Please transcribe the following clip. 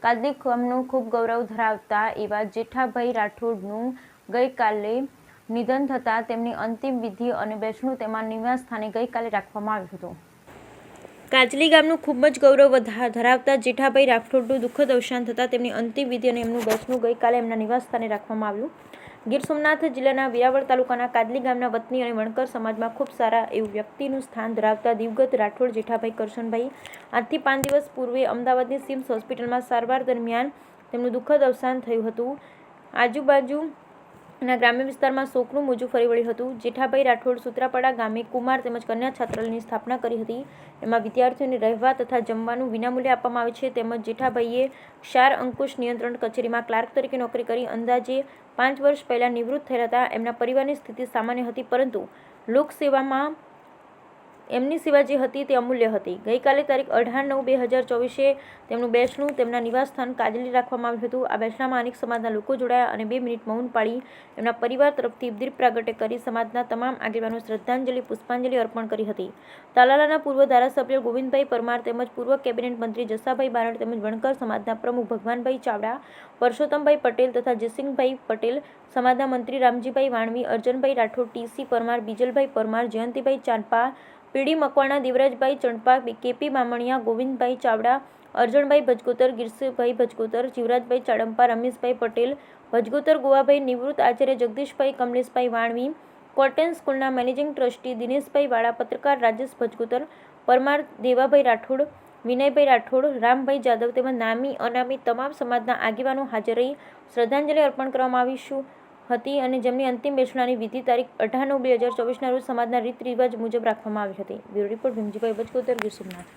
કાદલી ગામનું ખૂબ ગૌરવ ધરાવતા એવા જેઠાભાઈ રાઠોડનું ગઈકાલે નિધન થતાં તેમની અંતિમ વિધિ અને બેસણું તેમના નિવાસ સ્થાને ગઈકાલે રાખવામાં આવ્યું હતું. કાજલી ગામનું ખૂબ જ ગૌરવ ધરાવતા જેઠાભાઈ રાઠોડનું દુઃખદ અવસાન થતાં તેમની અંતિમ વિધિ અને એમનું બેસણું ગઈકાલે એમના નિવાસ સ્થાને રાખવામાં આવ્યું. ગીર સોમનાથ જિલ્લાના વેરાવળ તાલુકાના કાદલી ગામના વતની અને વણકર સમાજમાં ખૂબ સારા એવું વ્યક્તિનું સ્થાન ધરાવતા દિવગત રાઠોડ જેઠાભાઈ કરશનભાઈ આજથી 5 દિવસ પૂર્વે અમદાવાદની સિમ્સ હોસ્પિટલમાં સારવાર દરમિયાન તેમનું દુઃખદ અવસાન થયું હતું. આજુબાજુના ગ્રામ્ય વિસ્તારમાં શોકનું મોજું ફરી વળ્યું હતું. જેઠાભાઈ રાઠોડ સૂત્રાપાડા ગામે કુમાર તેમજ કન્યા છાત્રાલયની સ્થાપના કરી હતી. એમાં વિદ્યાર્થીઓને રહેવા તથા જમવાનું વિનામૂલ્યે આપવામાં આવે છે. તેમજ જેઠાભાઈએ ક્ષાર અંકુશ નિયંત્રણ કચેરીમાં ક્લાર્ક તરીકે નોકરી કરી અંદાજે 5 વર્ષ પહેલા નિવૃત્ત થયેલા હતા. એમના પરિવારની સ્થિતિ સામાન્ય હતી, પરંતુ લોકસેવામાં એમની સેવા જે હતી તે અમૂલ્ય હતી. ગઈકાલે તારીખ 18/9/2024 તેમનું બેસણું તેમના નિવાસ સ્થાન કાજલી રાખવામાં આવ્યું હતું. આ બેસણામાં અનેક સમાજના લોકો જોડાયા અને 2 મિનિટ મૌન પાળી એમના પરિવાર તરફથી દીપ પ્રાગટ્ય કરી સમાજના તમામ આગેવાનો શ્રદ્ધાંજલિ પુષ્પાંજલિ અર્પણ કરી હતી. તાલાલાના પૂર્વ ધારાસભ્ય ગોવિંદભાઈ પરમાર તેમજ પૂર્વ કેબિનેટ મંત્રી જસાભાઈ બારડ તેમજ વણકર સમાજના પ્રમુખ ભગવાનભાઈ ચાવડા, પરસોત્તમભાઈ પટેલ તથા જયસિંહભાઈ પટેલ, સમાજના મંત્રી રામજીભાઈ વાણવી, અર્જનભાઈ રાઠોડ, ટીસી પરમાર, બીજલભાઈ પરમાર, જયંતિભાઈ ચાંપા, પીડી મકવાણા, દેવરાજભાઈ ચણપા, કેપી બામણિયા, ગોવિંદભાઈ ચાવડા, અર્જણભાઈ ભજગોતર, ગીરસભાઈ ભજગોતર, જીવરાજભાઈ ચાડંપા, રમેશભાઈ પટેલ ભજગોતર, ગોવાભાઈ નિવૃત્ત આચાર્ય જગદીશભાઈ કમલેશભાઈ વાણવી, કોટન સ્કૂલના મેનેજિંગ ટ્રસ્ટી દિનેશભાઈ વાળા, પત્રકાર રાજેશ ભજગોતર પરમાર, દેવાભાઈ રાઠોડ, વિનયભાઈ રાઠોડ, રામભાઈ જાદવ તેમજ નામી અનામી તમામ સમાજના આગેવાનો હાજર રહી શ્રદ્ધાંજલિ અર્પણ કરવામાં આવી હતી અને જેમની અંતિમ બેસણાની વિધિ તારીખ 18/9/2024 રોજ સમાજના રીત રિવાજ મુજબ રાખવામાં આવી હતી. Bureau report Bhimjibhai Bhajgotar, Gir Somnath.